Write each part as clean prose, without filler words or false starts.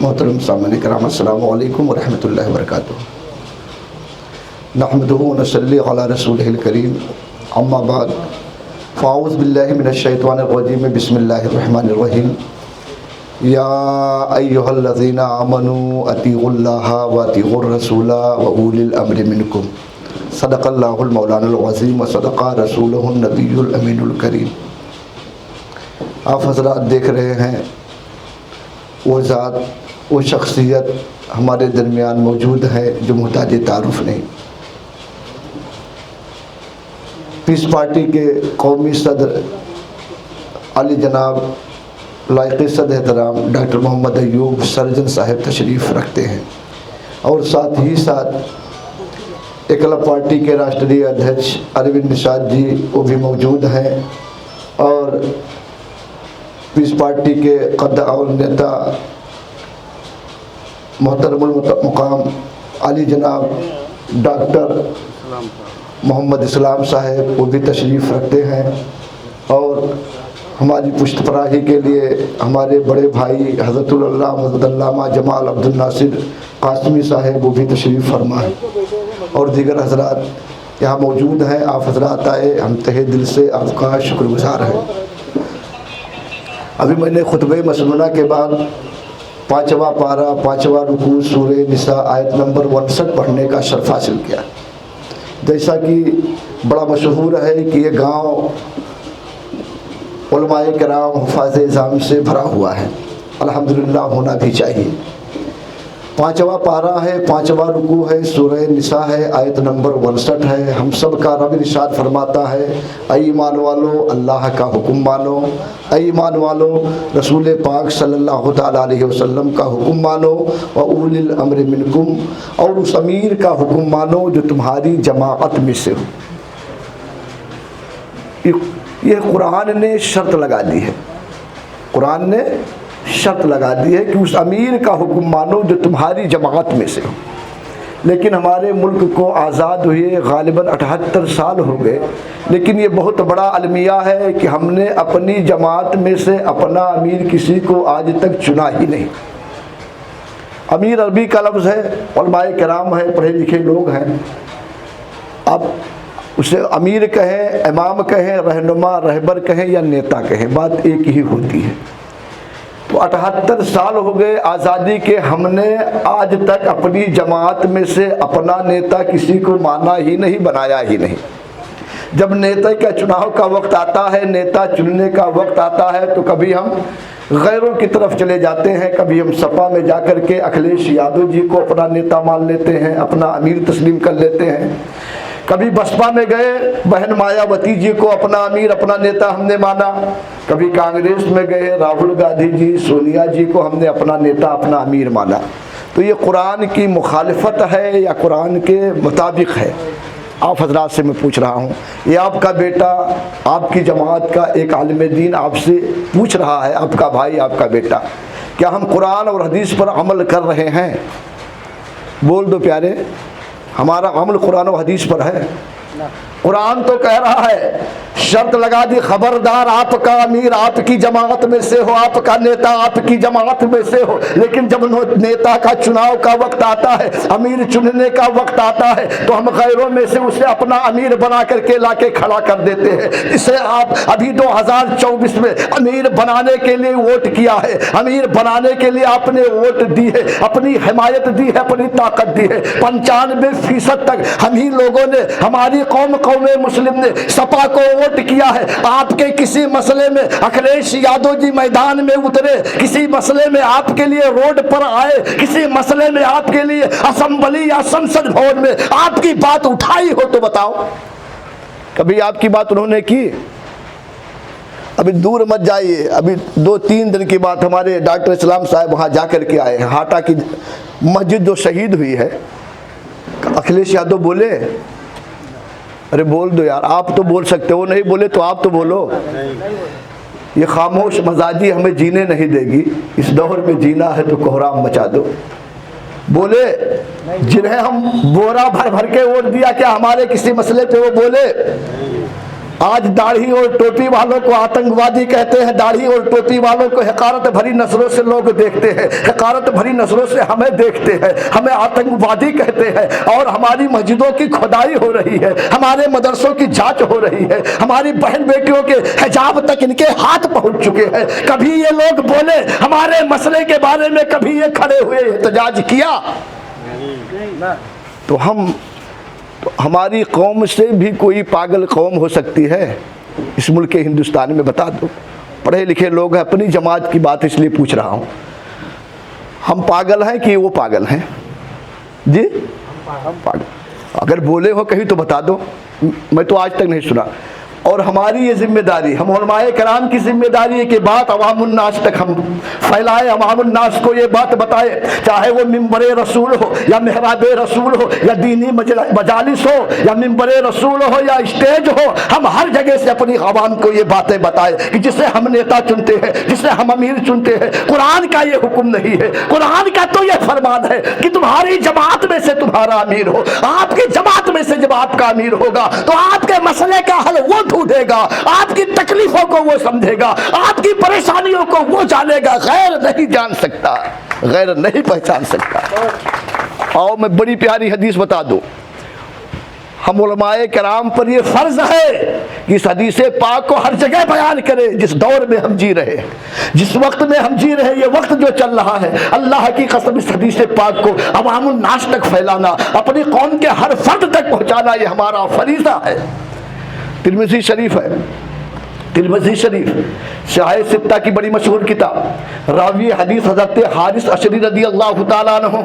मोहतरम सामने कराम अस्सलामु अलैकुम वरहमतुल्लाहि वबरकातुहू। नहमदुहु व नसल्ली अला रसूलिहिल करीम, अम्मा बाद, फ़ाऊज़ु बिल्लाहि मिनश शैतानिर रजीम, बिस्मिल्लाहिर रहमानिर रहीम। या अय्युहल्लज़ीना आमनू अतीउल्लाह व अतीउर रसूला व उलिल अम्रि मिनकुम। सदक़ल्लाहुल मौलानुल अज़ीम व सदक़ा रसूलुहुन नबियुल अमीनुल करीम। आप हज़रात देख रहे हैं वो ज़ात, वो शख्सियत हमारे दरमियान मौजूद है जो मुहताज तारुफ़ नहीं। पीस पार्टी के कौमी सदर अली जनाब लायक़ सद एहतराम डॉक्टर मोहम्मद अयूब सर्जन साहब तशरीफ़ रखते हैं और साथ ही साथ एकला पार्टी के राष्ट्रीय अध्यक्ष अरविंद निषाद जी वो भी मौजूद हैं और पीस पार्टी के कद और नेता मोहतरमुल मुकाम अली जनाब डॉक्टर मोहम्मद इस्लाम साहब वो भी तशरीफ़ रखते हैं और हमारी पुष्टपराही के लिए हमारे बड़े भाई हज़रतुल्लामा जमाल अब्दुल नासिर कासमी साहब वो भी तशरीफ़ फरमा है और दीगर हज़रात यहाँ मौजूद हैं। आप हज़रात आए, हम तहे दिल से आपका शुक्रगुज़ार हैं। अभी मैंने खुतबे मसनूना के बाद 5वां पारा 5वां रुकू सूरह निसा आयत नंबर 59 पढ़ने का शर्फ हासिल किया। जैसा कि बड़ा मशहूर है कि ये गांव उलमाए किराम हुफ़ाज़ इज़ाम से भरा हुआ है, अल्हम्दुलिल्लाह होना भी चाहिए। 5वां पारा है, 5वां रुकू है, सूरह निसा है, आयत नंबर 59 है। हम सब का रब इरशाद फरमाता है, ऐ ईमान वालो अल्लाह का हुक्म मानो, ऐ ईमान वालो रसूल पाक सल्लल्लाहु तआला अलैहि वसल्लम का हुक्म मानो, व उलिल अम्रि मिनकुम, और उस अमीर का हुक्म मानो जो तुम्हारी जमाअत में से हो। ये कुरान ने शर्त लगा दी है, कुरान ने शर्त लगा दी है कि उस अमीर का हुक्म मानो जो तुम्हारी जमात में से हो। लेकिन हमारे मुल्क को आज़ाद हुए गालिबन 78 साल हो गए, लेकिन ये बहुत बड़ा अलमिया है कि हमने अपनी जमात में से अपना अमीर किसी को आज तक चुना ही नहीं। अमीर अरबी का लफ्ज़ है, उलमाए किराम है, पढ़े लिखे लोग हैं। अब उसे अमीर कहें, इमाम कहें, रहनुमा रहबर कहें या नेता कहें, बात एक ही होती है। तो 78 साल हो गए आज़ादी के, हमने आज तक अपनी जमात में से अपना नेता किसी को माना ही नहीं, बनाया ही नहीं। जब नेता का चुनाव का वक्त आता है, नेता चुनने का वक्त आता है, तो कभी हम गैरों की तरफ चले जाते हैं, कभी हम सपा में जाकर के अखिलेश यादव जी को अपना नेता मान लेते हैं, अपना अमीर तस्लीम कर लेते हैं। कभी बसपा में गए, बहन मायावती जी को अपना अमीर अपना नेता हमने माना। कभी कांग्रेस में गए, राहुल गांधी जी, सोनिया जी को हमने अपना नेता अपना अमीर माना। तो ये कुरान की मुखालिफत है या कुरान के मुताबिक है? आप हजरात से मैं पूछ रहा हूँ, ये आपका बेटा, आपकी जमात का एक आलिम दीन आपसे पूछ रहा है, आपका भाई, आपका बेटा, क्या हम कुरान और हदीस पर अमल कर रहे हैं? बोल दो प्यारे, हमारा अमल कुरान और हदीस पर है? कुरान तो कह रहा है, शर्त लगा दी, खबरदार आपका अमीर आपकी जमात में से हो, आपका नेता आपकी जमात में से हो। लेकिन जब नेता का चुनाव का वक्त आता है, अमीर चुनने का वक्त आता है, तो हम गैरों में से उसे अपना अमीर बना करके लाके खड़ा कर देते हैं। इसे आप अभी 2024 में अमीर बनाने के लिए वोट किया है, अमीर बनाने के लिए आपने वोट दी है, अपनी हिमायत दी है, अपनी ताकत दी है। 95% तक हम ही लोगों ने, हमारी कौम मुस्लिम ने सपा को वोट किया है। आपके किसी मसले में अखिलेश यादव जी मैदान में उतरे, किसी मसले में आपके लिए रोड पर आए, किसी मसले में आपके लिए असेंबली या संसद भवन में आपकी बात उठाई हो, तो बताओ कभी आपकी बात उन्होंने की? अभी दूर मत जाइए, अभी 2-3 दिन की बात, हमारे डॉक्टर इस्लाम साहब वहां जाकर के आए हैं। हाटा की मस्जिद जो शहीद हुई है, अखिलेश यादव बोले, अरे बोल दो यार, आप तो बोल सकते हो, नहीं बोले तो आप तो बोलो। ये खामोश मजाजी हमें जीने नहीं देगी, इस दौर में जीना है तो कोहराम मचा दो। बोले, जिन्हें हम बोरा भर भर के वोट दिया, क्या हमारे किसी मसले पे वो बोले? आज दाढ़ी और टोपी वालों को आतंकवादी कहते हैं, दाढ़ी और टोपी वालों को हकारत भरी नजरों से लोग देखते हैं, हकारत भरी नजरों से हमें देखते हैं, हमें आतंकवादी कहते हैं। और हमारी मस्जिदों की खुदाई हो रही है, हमारे मदरसों की जांच हो रही है, हमारी बहन बेटियों के हिजाब तक इनके हाथ पहुंच चुके हैं। कभी ये लोग बोले हमारे मसले के बारे में, कभी ये खड़े हुए एहतजाज किया? तो हमारी कौम से भी कोई पागल कौम हो सकती है इस मुल्क के हिंदुस्तान में? बता दो। पढ़े लिखे लोग हैं, अपनी जमात की बात इसलिए पूछ रहा हूँ। हम पागल हैं कि वो पागल हैं? जी हम पागल। अगर बोले हो कहीं तो बता दो, मैं तो आज तक नहीं सुना। और हमारी ये जिम्मेदारी, हम उलमाए कराम की जिम्मेदारी है कि बात अवामुन्नास तक हम फैलाए, अवामुन्नास को ये बात बताए, चाहे वो मिंबरे रसूल हो या मेहराबे रसूल हो या दीनी मजालिस हो या मिंबरे रसूल हो या स्टेज हो, हम हर जगह से अपनी अवाम को ये बातें बताए कि जिसे हम नेता चुनते हैं, जिसे हम अमीर चुनते हैं, कुरान का ये हुक्म नहीं है। कुरान का तो ये फरमान है कि तुम्हारी जमात में से तुम्हारा अमीर हो, आपकी जमात में से जब आपका अमीर होगा तो आपके मसले का हल वो ढूंढेगा, आपकी तकलीफों को वो समझेगा, आपकी परेशानियों को वो जानेगा। गैर नहीं जान सकता, गैर नहीं पहचान सकता। और मैं बड़ी प्यारी हदीस बता दूं, हम उलमाए कराम पर ये फर्ज है कि इस हदीस पाक को हर जगह बयान करें। जिस दौर में हम जी रहे, जिस वक्त में हम जी रहे, ये वक्त जो चल रहा है, अल्लाह की कसम इस हदीस पाक को अवामुन नास तक फैलाना, अपनी कौम के हर फर्द तक पहुंचाना, ये हमारा फरीज़ा है। तिरमिज़ी शरीफ है, तिरमिज़ी शरीफ शाहे सित्ता की बड़ी मशहूर किताब। रावी हदीस हज़रत हारिस अशरी रज़ी अल्लाह तआला अन्हु।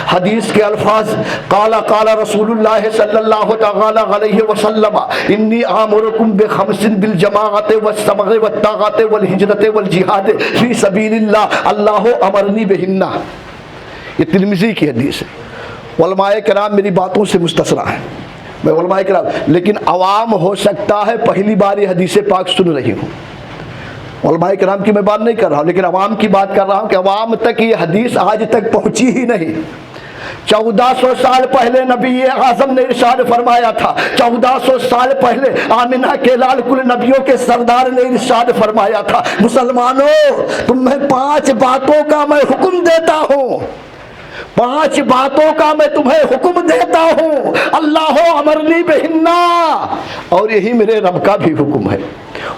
हदीस के अल्फाज काला काला रसूलुल्लाह सल्लल्लाहु तआला अलैहि वसल्लम इन्नी आमुरुकुम बिखमसिन बिल जमाअत वस्समग़ वत्ताक़त वल हिजरत वल जिहाद फी सबीलिल्लाह अल्लाहु अमरनी बिहिन्ना। ये तिरमिज़ी की हदीस है। उलमाए किराम मेरी बातों से मुस्तसना है, मैं उलमाए किराम, लेकिन अवाम हो सकता है पहली बार ये हदीस पाक सुन रही हूँ। उलमाए किराम की मैं बात नहीं कर रहा हूँ, लेकिन अवाम की बात कर रहा हूँ कि अवाम तक ये हदीस आज तक पहुँची ही नहीं। 1400 साल पहले नबी आज़म ने इरशाद फरमाया था, 1400 साल पहले आमिना के लाल कुल नबियों के सरदार ने इरशाद फरमाया था, मुसलमानों तुम्हें 5 बातों का मैं हुक्म देता हूँ, 5 बातों का मैं तुम्हें हुक्म देता हूँ। अल्लाह अमरनी बिहिन्ना, और यही मेरे रब का भी हुक्म है।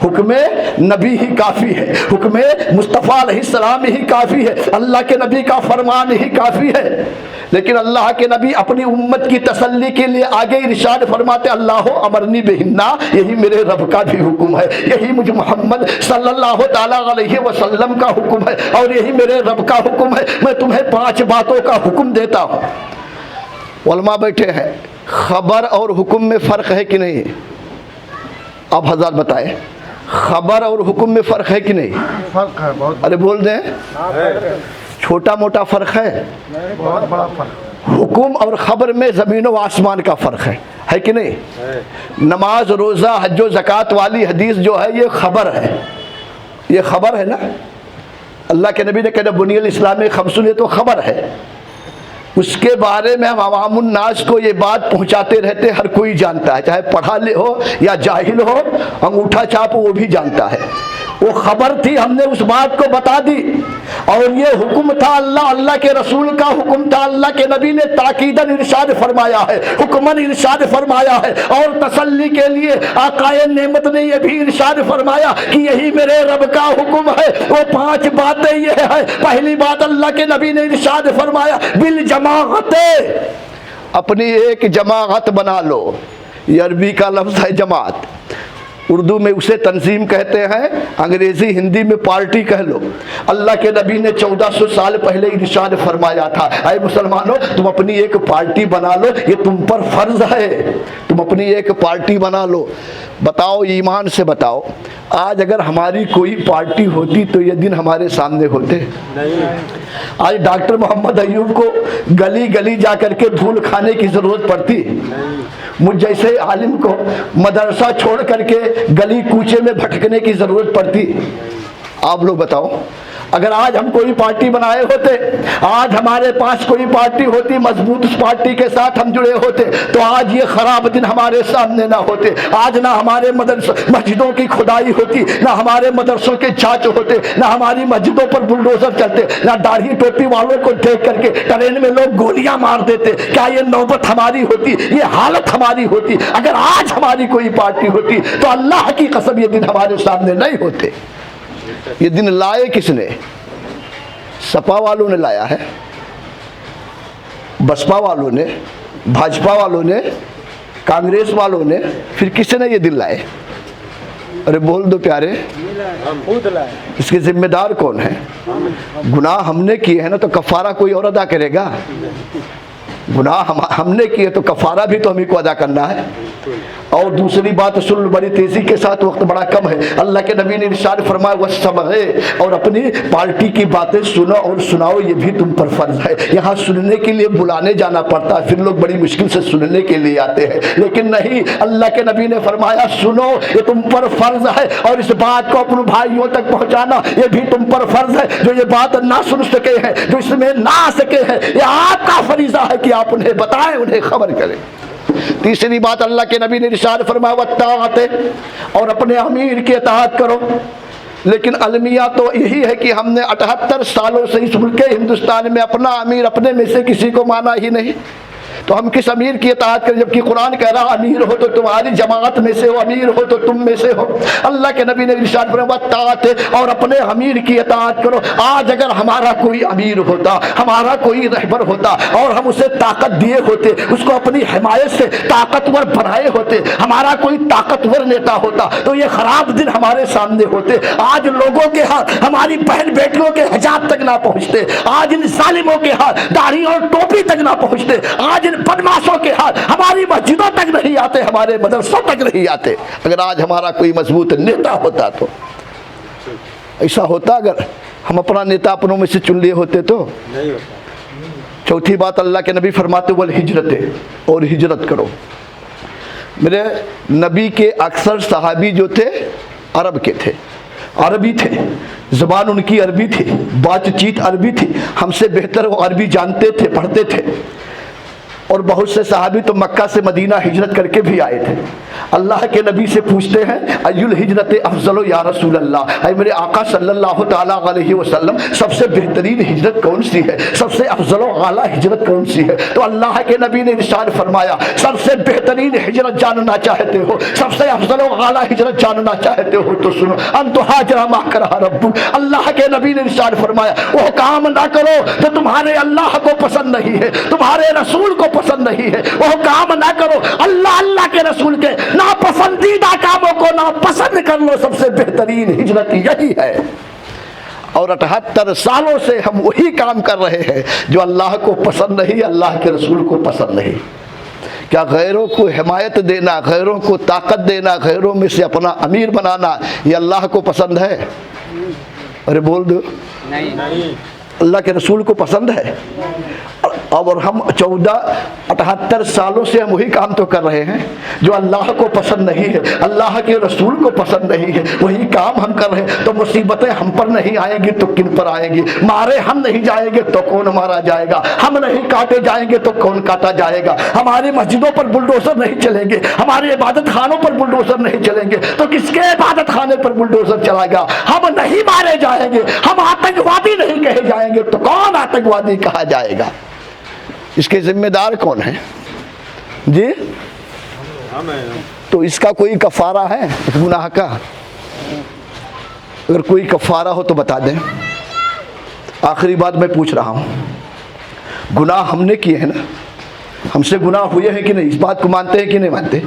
हुक्म नबी ही काफ़ी है, हुक्म मुस्तफ़ा अलैहिस्सलाम ही काफ़ी है, अल्लाह के नबी का फरमान ही काफ़ी है। लेकिन अल्लाह के नबी अपनी उम्मत की तसल्ली के लिए आगे इरशाद फरमाते, अल्लाह अमरनी बिहिन्ना, यही मेरे रब का भी हुक्म है, यही मुझ मोहम्मद सल्लल्लाहु ताला अलैहि वसल्लम का हुक्म है, और यही मेरे रब का हुक्म है। मैं तुम्हें 5 बातों का हुक्म देता हूँ। उलमा बैठे हैं, खबर और हुक्म में फ़र्क है कि नहीं? आप हज़ार बताएं, खबर और हुक्म में फ़र्क है कि नहीं? फर्क है बहुत। अरे बोल दें, छोटा मोटा फ़र्क है, बहुत बड़ा फर्क। हुक्म और खबर में ज़मीन व आसमान का फ़र्क है कि नहीं? नमाज रोज़ा हज ज़कात वाली हदीस जो है ये खबर है, ये खबर है ना। अल्लाह के नबी ने कहा बुनियल इस्लाम खमसून, ये तो खबर है। उसके बारे में हम अवामुन नास को ये बात पहुंचाते रहते, हर कोई जानता है, चाहे पढ़ा ले हो या जाहिल हो, अंगूठा छाप वो भी जानता है। वो खबर थी, हमने उस बात को बता दी, और ये हुक्म था अल्लाह के रसूल का हुक्म था। अल्लाह के नबी ने ताकीदन इरशाद फरमाया है, हुक्मन इरशाद फरमाया है, और तसल्ली के लिए आकाए नेमत ने यह भी इरशाद फरमाया कि यही मेरे रब का हुक्म है। वो 5 बातें ये है। पहली बात अल्लाह के नबी ने इरशाद फरमाया, बिल जमाअत, अपनी एक जमाअत बना लो। ये अरबी का लफ्ज़ है जमात, उर्दू में उसे तंजीम कहते हैं, अंग्रेज़ी हिंदी में पार्टी कह लो। अल्लाह के नबी ने 1400 साल पहले इरशाद फरमाया था, ऐ मुसलमानों तुम अपनी एक पार्टी बना लो, ये तुम पर फ़र्ज़ है, तुम अपनी एक पार्टी बना लो। बताओ, ईमान से बताओ, आज अगर हमारी कोई पार्टी होती तो ये दिन हमारे सामने होते नहीं। आज डॉक्टर मोहम्मद अयूब को गली गली जा कर के धूल खाने की ज़रूरत पड़ती? मुझ जैसे आलिम को मदरसा छोड़ करके गली कूचे में भटकने की ज़रूरत पड़ती? आप लोग बताओ। अगर आज हम कोई पार्टी बनाए होते, आज हमारे पास कोई पार्टी होती मजबूत, उस पार्टी के साथ हम जुड़े होते, तो आज ये खराब दिन हमारे सामने ना होते। आज ना हमारे मस्जिदों की खुदाई होती, ना हमारे मदरसों के जांच होते, ना हमारी मस्जिदों पर बुलडोजर चलते, ना दाढ़ी टोपी वालों को देख करके ट्रेन में लोग गोलियां मार देते। क्या ये नौबत हमारी होती, ये हालत हमारी होती? अगर आज हमारी कोई पार्टी होती तो अल्लाह की कसम ये दिन हमारे सामने नहीं होते। ये दिन लाए किसने? सपा वालों ने लाया है, बसपा वालों ने, भाजपा वालों ने, कांग्रेस वालों ने, फिर किसने ये दिन लाए? अरे बोल दो प्यारे, इसके जिम्मेदार कौन है? गुनाह हमने किए हैं ना, तो कफारा कोई और अदा करेगा? गुनाह हमने किए तो कफारा भी तो हमें को अदा करना है। और दूसरी बात सुन, बड़ी तेजी के साथ, वक्त बड़ा कम है। अल्लाह के नबी ने इरशाद फरमाया वस्समए, और अपनी पार्टी की बातें सुनो और सुनाओ, ये भी तुम पर फर्ज है। यहाँ सुनने के लिए बुलाने जाना पड़ता है, फिर लोग बड़ी मुश्किल से सुनने के लिए आते हैं, लेकिन नहीं, अल्लाह के नबी ने फरमाया सुनो, ये तुम पर फर्ज है। और इस बात को अपने भाइयों तक पहुँचाना, ये भी तुम पर फर्ज है। जो ये बात ना सुन सके हैं, जो इसमें ना आ सके हैं, ये आपका फरीजा है कि आप उन्हें बताएं, उन्हें खबर करें। तीसरी बात अल्लाह के नबी ने इरशाद फरमाया वत्ताअत, और अपने अमीर की इताअत करो। लेकिन अलमिया तो यही है कि हमने 78 सालों से इस मुल्क हिंदुस्तान में अपना अमीर अपने में से किसी को माना ही नहीं, तो हम किस अमीर की इताअत करें? जबकि कुरान कह रहा अमीर हो तो तुम्हारी जमात में से हो, अमीर हो तो तुम में से हो। अल्लाह के नबी ने इरशाद फरमाया वत्ताअत, और अपने अमीर की इताअत करो। आज अगर हमारा कोई अमीर होता, हमारा कोई रहबर होता, और हम उसे ताकत दिए होते, उसको अपनी हिमायत से ताकतवर बनाए होते, हमारा कोई ताकतवर नेता होता, तो ये खराब दिन हमारे सामने होते। आज लोगों के हाथ हमारी बहन बेटियों के हिजाब तक ना पहुंचते, आज इन जालिमों के हाथ दाढ़ी और टोपी तक ना पहुंचते, आज इन बदमाशों के हाथ हमारी मस्जिदों तक नहीं आते, हमारे मदरसों तक नहीं आते। अगर आज हमारा कोई मजबूत नेता होता, तो ऐसा होता अगर हम अपना नेता अपनों में से चुन लिए होते तो नहीं होता। चौथी बात अल्लाह के नबी फरमाते वल हिजरत, और हिजरत करो। मेरे नबी के अक्सर सहाबी जो थे अरब के थे, अरबी थे, ज़बान उनकी अरबी थी, बातचीत अरबी थी, हमसे बेहतर वो अरबी जानते थे, पढ़ते थे। और बहुत से सहाबी तो मक्का से मदीना हिजरत करके भी आए थे। अल्लाह के नबी से पूछते हैं अयुल हिजरत अफजलो या रसूल अल्लाह, अय मेरे आका सल्लल्लाहु ताला अलैहि वसल्लम, सबसे बेहतरीन हिजरत कौन सी है, सबसे अफजलो आला हिजरत कौन सी है? तो अल्लाह के नबी ने इरशाद फरमाया सबसे बेहतरीन हिजरत जानना चाहते हो, सबसे अफजलो आला हिजरत जानना चाहते हो तो सुनो, अंतु हाजरा मा करहा रब्बुक। अल्लाह के नबी ने इरशाद फरमाया वो काम ना करो तो तुम्हारे अल्लाह को पसंद नहीं है, तुम्हारे रसूल को पसंद नहीं है। वो काम ना करो, अल्लाह के रसूल के नापसंदीदा कामों को नापसंद कर लो, सबसे बेहतरीन हिजरत यही है। और 78 सालों से हम वही काम कर रहे हैं जो अल्लाह को पसंद नहीं, अल्लाह के रसूल को पसंद नहीं। क्या गैरों को हिमायत देना, गैरों को ताकत देना, गैरों में से अपना अमीर बनाना, ये अल्लाह को पसंद है? अरे बोल दो नहीं। अल्लाह के रसूल को पसंद है? और हम 78 सालों से हम वही काम तो कर रहे हैं जो अल्लाह को पसंद नहीं है, अल्लाह के रसूल को पसंद नहीं है, वही काम हम कर रहे हैं। तो मुसीबतें हम पर नहीं आएंगी तो किन पर आएंगी? मारे हम नहीं जाएंगे तो कौन मारा जाएगा? हम नहीं काटे जाएंगे तो कौन काटा जाएगा? हमारी मस्जिदों पर बुलडोजर नहीं चलेंगे, हमारे इबादत खानों पर बुलडोजर नहीं चलेंगे तो किसके इबादत खाने पर बुलडोजर चलाएगा? हम नहीं मारे जाएंगे, हम आतंकवादी नहीं कहे जाएंगे तो कौन आतंकवादी कहा जाएगा? इसके जिम्मेदार कौन है जी? तो इसका कोई कफारा है इस गुनाह का? अगर कोई कफारा हो तो बता दें। आखिरी बात मैं पूछ रहा हूं, गुनाह हमने किए हैं ना, हमसे गुनाह हुए हैं कि नहीं? इस बात को मानते हैं कि नहीं मानते?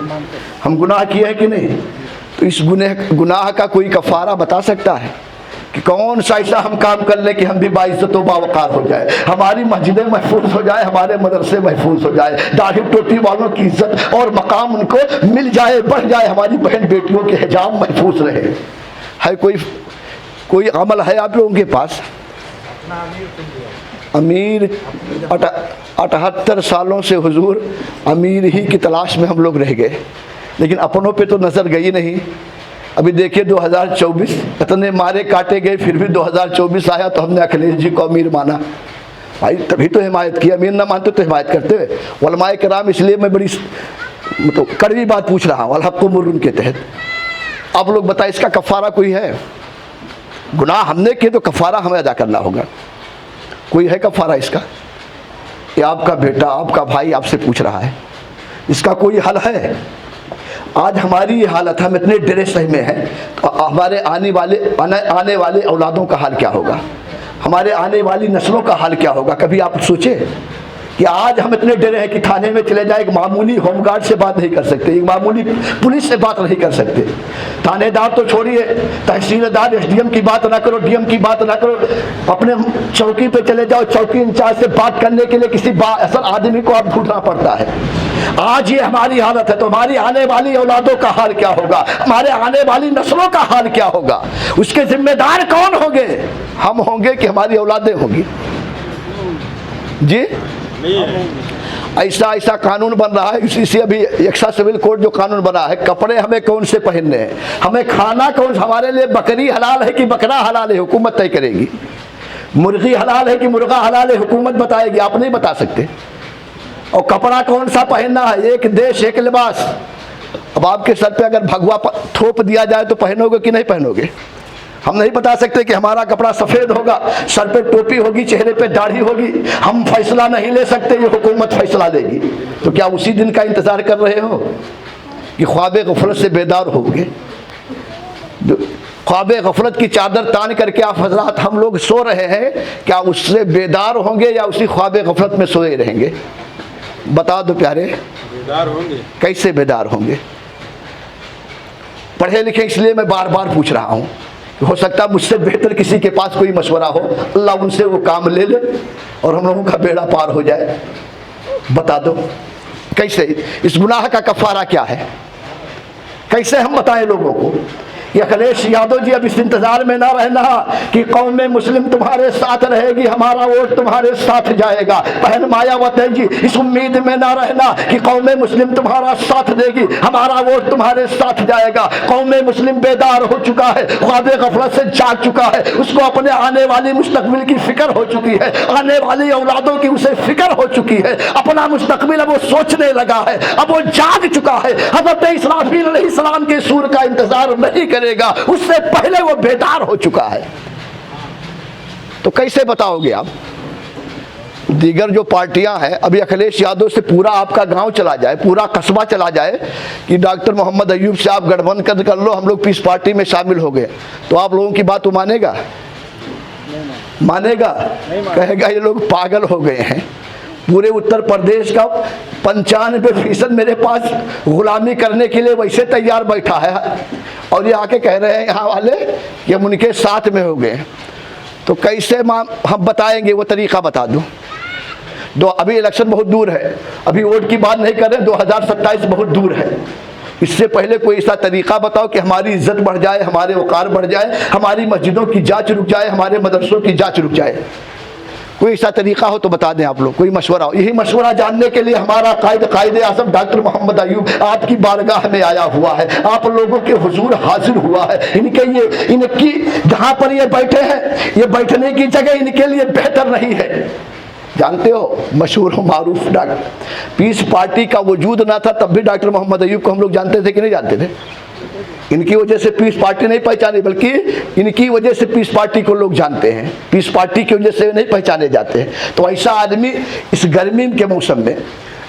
हम गुनाह किए हैं कि नहीं? तो इस गुनाह का कोई कफारा बता सकता है कि कौन सा ऐसा हम काम कर ले कि हम भी बाइज्जत व बावकार हो जाए, हमारी मस्जिदें महफूज हो जाए, हमारे मदरसे महफूज हो जाए, दाढ़ी टोपी वालों की इज्जत और मकाम उनको मिल जाए, बढ़ जाए, हमारी बहन बेटियों के हिजाब महफूज रहे? है कोई अमल है आप लोगों के पास? अमीर 78 सालों से हुजूर अमीर ही की तलाश में हम लोग रह गए, लेकिन अपनों पे तो नज़र गई नहीं। अभी देखिए 2024, इतने मारे काटे गए, फिर भी 2024 आया तो हमने अखिलेश जी को अमीर माना। भाई तभी तो हिमायत की, अमीर ना मानते तो हिमायत करते हुए। उलमाए किराम, इसलिए मैं बड़ी मतलब कड़वी बात पूछ रहा हूँ अल-हक़्क़ु मुर्रुन के तहत। आप लोग बताएं, इसका कफ़ारा कोई है? गुनाह हमने किए तो कफ़ारा हमें अदा करना होगा। कोई है कफ़ारा इसका? ये आपका बेटा, आपका भाई आपसे पूछ रहा है, इसका कोई हल है? आज हमारी ये हालत, हम इतने डरे सही में हैं, तो हमारे आने वाले औलादों का हाल क्या होगा? हमारे आने वाली नस्लों का हाल क्या होगा? कभी आप सोचे कि आज हम इतने डरे हैं कि थाने में चले जाए, एक मामूली होमगार्ड से बात नहीं कर सकते, एक मामूली पुलिस से बात नहीं कर सकते। थानेदार तो छोड़िए, तहसीलदार एसडीएम की बात ना करो, डीएम की बात ना करो, अपने चौकी पे चले जाओ, चौकी इंचार्ज से बात करने के लिए किसी असल आदमी को आप ढूंढना पड़ता है। आज ये हमारी हालत है, तो हमारी आने वाली औलादों का हाल क्या होगा? हमारे आने वाली नस्लों का हाल क्या होगा? उसके जिम्मेदार कौन होंगे? हम होंगे कि हमारी औलादें होंगी? जी, ऐसा कानून बन रहा है। इसी अभी एक्सा सिविल कोड जो कानून बना है, कपड़े हमें कौन से पहनने हैं, हमें खाना कौन, हमारे लिए बकरी हलाल है कि बकरा हलाल है, हुकूमत तय करेगी। मुर्गी हलाल है कि मुर्गा हलाल है, हुकूमत बताएगी, आप नहीं बता सकते। और कपड़ा कौन सा पहनना है, एक देश एक लिबास। अब आपके सर पे अगर भगवा थोप दिया जाए तो पहनोगे कि नहीं पहनोगे? हम नहीं बता सकते कि हमारा कपड़ा सफ़ेद होगा, सर पे टोपी होगी, चेहरे पे दाढ़ी होगी। हम फैसला नहीं ले सकते, ये हुकूमत फैसला देगी। तो क्या उसी दिन का इंतज़ार कर रहे हो कि ख्वाब गफलत से बेदार होगे? ख्वाब गफलत की चादर तान करके आप हजरात, हम लोग सो रहे हैं, क्या उससे बेदार होंगे या उसी ख्वाब गफलत में सोए रहेंगे? बता दो प्यारे, बेदार होंगे। कैसे बेदार होंगे? पढ़े लिखे इसलिए मैं बार बार पूछ रहा हूँ, हो सकता है मुझसे बेहतर किसी के पास कोई मशवरा हो, अल्लाह उनसे वो काम ले ले और हम लोगों का बेड़ा पार हो जाए। बता दो कैसे? इस गुनाह का कफ़ारा क्या है? कैसे हम बताएं लोगों को? ये अखिलेश यादव जी, अब इस इंतजार में ना रहना कि कौम मुस्लिम तुम्हारे साथ रहेगी, हमारा वोट तुम्हारे साथ जाएगा। बहन मायावती जी, इस उम्मीद में ना रहना कि कौम मुस्लिम तुम्हारा साथ देगी, हमारा वोट तुम्हारे साथ जाएगा। कौम मुस्लिम बेदार हो चुका है, ख्वाब गफलत से जाग चुका है, उसको अपने आने वाली मुस्तकबिल की फिक्र हो चुकी है, आने वाली औलादों की उसे फिक्र हो चुकी है। अपना मुस्तकबिल अब वो सोचने लगा है, अब वो जाग चुका है। हज़रत इस्राफील अलैहिस्सलाम के सूर का इंतजार नहीं करेगा, उससे पहले वो बेदार हो चुका है। तो कैसे बताओगे आप? दीगर जो पार्टियां हैं, अभी अखिलेश यादव से पूरा आपका गांव चला जाए, पूरा कस्बा चला जाए कि डॉक्टर मोहम्मद अयूब से आप गठबंधन कर लो, हम लोग पीस पार्टी में शामिल हो गए, तो आप लोगों की बात वो मानेगा? मानेगा? कहेगा ये लोग पागल हो गए हैं। पूरे उत्तर प्रदेश का 95% मेरे पास गुलामी करने के लिए वैसे तैयार बैठा है, और ये आके कह रहे हैं यहाँ वाले कि हम उनके साथ में हो गए। तो कैसे हम बताएंगे? वो तरीका बता दो। अभी इलेक्शन बहुत दूर है, अभी वोट की बात नहीं कर रहे, 2027 बहुत दूर है। इससे पहले कोई ऐसा तरीका बताओ कि हमारी इज्जत बढ़ जाए, हमारे वक़ार बढ़ जाए, हमारी मस्जिदों की जांच रुक जाए, हमारे मदरसों की जांच रुक जाए। कोई ऐसा तरीका हो तो बता दें आप लोग, कोई मशवरा हो। यही मशवरा जानने के लिए हमारा कायदे आज़म डॉक्टर मोहम्मद अयूब आपकी बारगाह में आया हुआ है, आप लोगों के हुजूर हाजिर हुआ है। इनकी जहाँ पर ये बैठे हैं, ये बैठने की जगह इनके लिए बेहतर नहीं है। जानते हो, मशहूर मारूफ डॉक्टर, पीस पार्टी का वजूद ना था तब भी डॉक्टर मोहम्मद अयूब को हम लोग जानते थे कि नहीं जानते थे? इनकी वजह से पीस पार्टी नहीं पहचानी, बल्कि इनकी वजह से पीस पार्टी को लोग जानते हैं, पीस पार्टी की वजह से नहीं पहचाने जाते हैं। तो ऐसा आदमी इस गर्मी के मौसम में,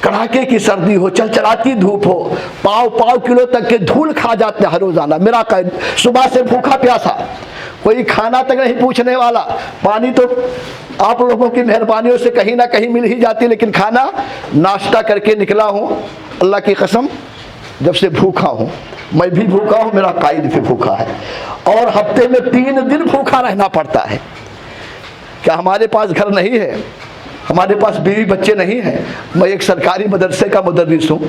कड़ाके की सर्दी हो, चलचलाती धूप हो, पाव किलो तक के धूल खा जाते हैं रोजाना। मेरा कैद सुबह से भूखा प्यासा, कोई खाना तक नहीं पूछने वाला। पानी तो आप लोगों की मेहरबानियों से कहीं ना कहीं मिल ही जाती, लेकिन खाना नाश्ता करके निकला हूँ, अल्लाह की कसम, जब से भूखा हूँ। मैं भी भूखा हूँ, मेरा कायद भी भूखा है, और हफ्ते में 3 दिन भूखा रहना पड़ता है। क्या हमारे पास घर नहीं है? हमारे पास बीवी बच्चे नहीं हैं? मैं एक सरकारी मदरसे का मुदर्रिस हूँ,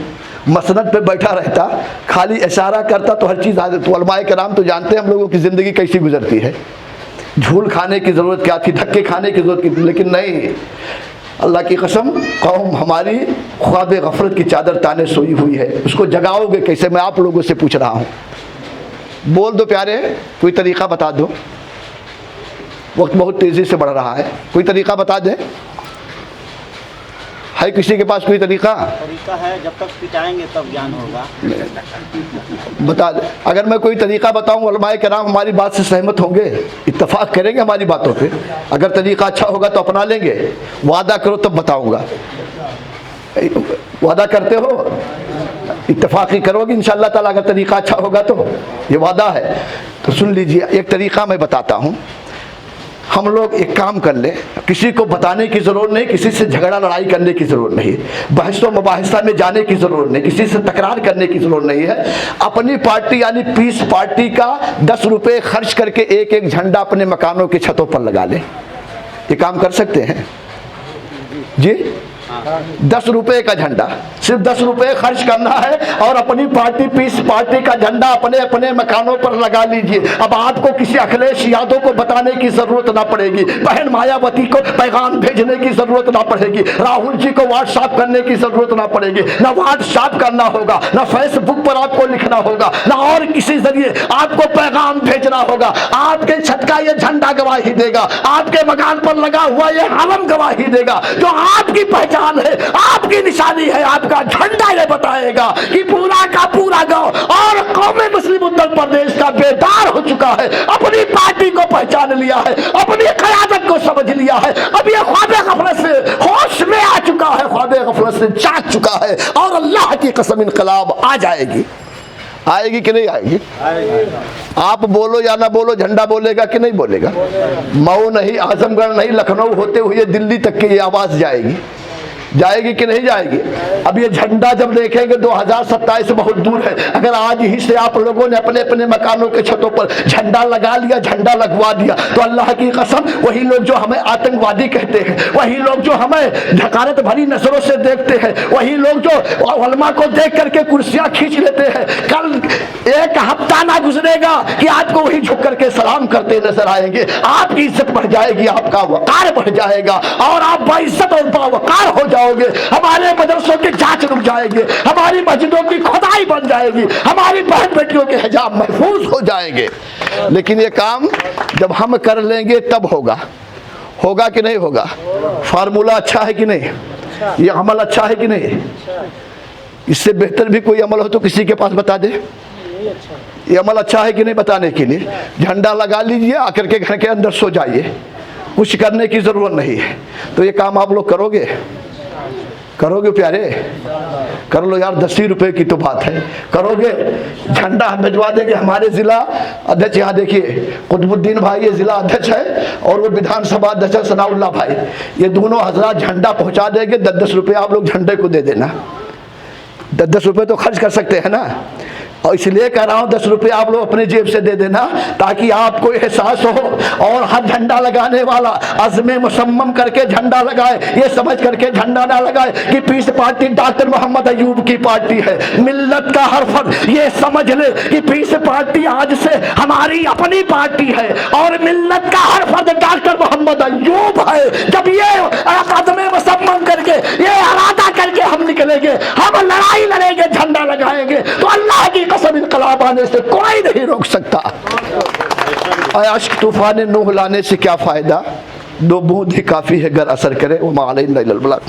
मसनद पे बैठा रहता, खाली इशारा करता तो हर चीज़ आ जाती। उलमाए किराम तो जानते हैं हम लोगों की ज़िंदगी कैसी गुजरती है। झूल खाने की ज़रूरत क्या थी, धक्के खाने की ज़रूरत थी, लेकिन नहीं। अल्लाह की कसम, कौम हमारी ख्वाब गफलत की चादर ताने सोई हुई है, उसको जगाओगे कैसे? मैं आप लोगों से पूछ रहा हूँ, बोल दो प्यारे, कोई तरीक़ा बता दो, वक्त बहुत तेज़ी से बढ़ रहा है, कोई तरीक़ा बता दें। है किसी के पास कोई तरीक़ा? तरीका है, जब तक पिटाएंगे तब ज्ञान होगा। बता दे। अगर मैं कोई तरीक़ा बताऊं, उलमाए किराम हमारी बात से सहमत होंगे, इत्तफाक करेंगे हमारी बातों पे। अगर तरीक़ा अच्छा होगा तो अपना लेंगे, वादा करो तब बताऊंगा। वादा करते हो? इत्तफाक़ी करोगे इंशाअल्लाह ताला अगर तरीक़ा अच्छा होगा तो? ये वादा है। तो सुन लीजिए, एक तरीक़ा मैं बताता हूँ। हम लोग एक काम कर लें, किसी को बताने की ज़रूरत नहीं, किसी से झगड़ा लड़ाई करने की ज़रूरत नहीं, बहस व मुबाहिसा में जाने की ज़रूरत नहीं, किसी से तकरार करने की ज़रूरत नहीं है। अपनी पार्टी यानी पीस पार्टी का 10 रुपये खर्च करके एक एक झंडा अपने मकानों की छतों पर लगा लें। ये काम कर सकते हैं जी? 10 रुपये का झंडा, सिर्फ 10 रुपये खर्च करना है और अपनी पार्टी पीस पार्टी का झंडा अपने अपने मकानों पर लगा लीजिए। अब आपको किसी अखिलेश यादव को बताने की जरूरत ना पड़ेगी, बहन मायावती को पैगाम भेजने की जरूरत ना पड़ेगी, राहुल जी को व्हाट्सएप करने की जरूरत ना पड़ेगी, ना व्हाट्सएप करना होगा, ना फेसबुक पर आपको लिखना होगा, ना और किसी जरिए आपको पैगाम भेजना होगा। आपके छत का ये झंडा गवाही देगा, आपके मकान पर लगा हुआ ये हलम गवाही देगा। जो आपकी पहचान है, आपकी निशानी है, आपका झंडा ये बताएगा कि पूरा का पूरा गांव और कौम मुस्लिम उत्तर प्रदेश का बेदार हो चुका है, अपनी पार्टी को पहचान लिया है, अपनी क़यादत को समझ लिया है। अब ये ख्वाबे गफलत से होश में आ चुका है, ख्वाबे गफलत से जाग चुका है और अल्लाह की कसम इनकलाब आ जाएगी। आएगी कि नहीं आएगी? आप बोलो या ना बोलो, झंडा बोलेगा कि नहीं बोलेगा? मऊ नहीं, आजमगढ़ नहीं, लखनऊ होते हुए दिल्ली तक की ये आवाज़ जाएगी। जाएगी कि नहीं जाएगी? अब ये झंडा जब देखेंगे 2027 बहुत दूर है। अगर आज ही से आप लोगों ने अपने अपने मकानों के छतों पर झंडा लगा लिया, झंडा लगवा दिया, तो अल्लाह की कसम वही लोग जो हमें आतंकवादी कहते हैं, वही लोग जो हमें ढकारत भरी नजरों से देखते हैं, वही लोग जो उलमा को देख करके कुर्सियां खींच लेते हैं, कल एक हफ्ता ना गुजरेगा कि आपको वही झुक करके सलाम करते नजर आएंगे। आपकी इज्जत बढ़ जाएगी, आपका वकार बढ़ जाएगा और आप बाइज्जत और बावकार हो जाओगे। हमारे मदरसों की जांच रुक जाएगी, हमारी मस्जिदों की खुदाई बन जाएगी, हमारी बहन बेटियों के हिजाब महफूज हो जाएंगे। लेकिन ये काम जब हम कर लेंगे तब होगा। होगा कि नहीं होगा? फार्मूला अच्छा है कि नहीं? ये अमल अच्छा है कि नहीं? इससे बेहतर भी कोई अमल हो तो किसी के पास बता दे। ये अमल अच्छा है कि नहीं बताने के लिए? झंडा लगा लीजिए, आकर के घर के अंदर सो जाइए, कुछ करने की जरूरत नहीं है। तो ये काम आप लोग करोगे? करोगे प्यारे? कर लो यार, 10 ही रुपए की तो बात है। करोगे? झंडा हम भिजवा देंगे। हमारे जिला अध्यक्ष यहाँ देखिए, कुतुबुद्दीन भाई ये जिला अध्यक्ष है और वो विधानसभा अध्यक्ष सनाउल्लाह भाई, ये दोनों हजरात झंडा पहुँचा देंगे। 10-10 रुपये आप लोग झंडे को दे देना। 10-10 रुपये तो खर्च कर सकते हैं ना, और इसलिए कह रहा हूँ 10 रुपये आप लोग अपने जेब से दे देना, ताकि आपको एहसास हो और हर झंडा लगाने वाला अज़्म मुसम्मम करके झंडा लगाए, ये समझ करके झंडा ना लगाए कि Peace Party doctor Mohammad Ayub की पार्टी है। मिल्लत का हर फर्द ये समझ ले कि पीस पार्टी आज से हमारी अपनी पार्टी है और मिल्लत का हर फर्द डॉक्टर मोहम्मद अयूब है। जब ये अज़्म मुसम्मम करके, ये इरादा करके हम निकलेंगे, हम लड़ाई लड़ेंगे, झंडा लगाएंगे, तो अल्लाह की कसम इनकलाब आने से कोई नहीं रोक सकता। अश्क तूफान नूह लाने से क्या फायदा, 2 बूंद ही काफी है अगर असर करे। वो मालैना इल्लल बलाग।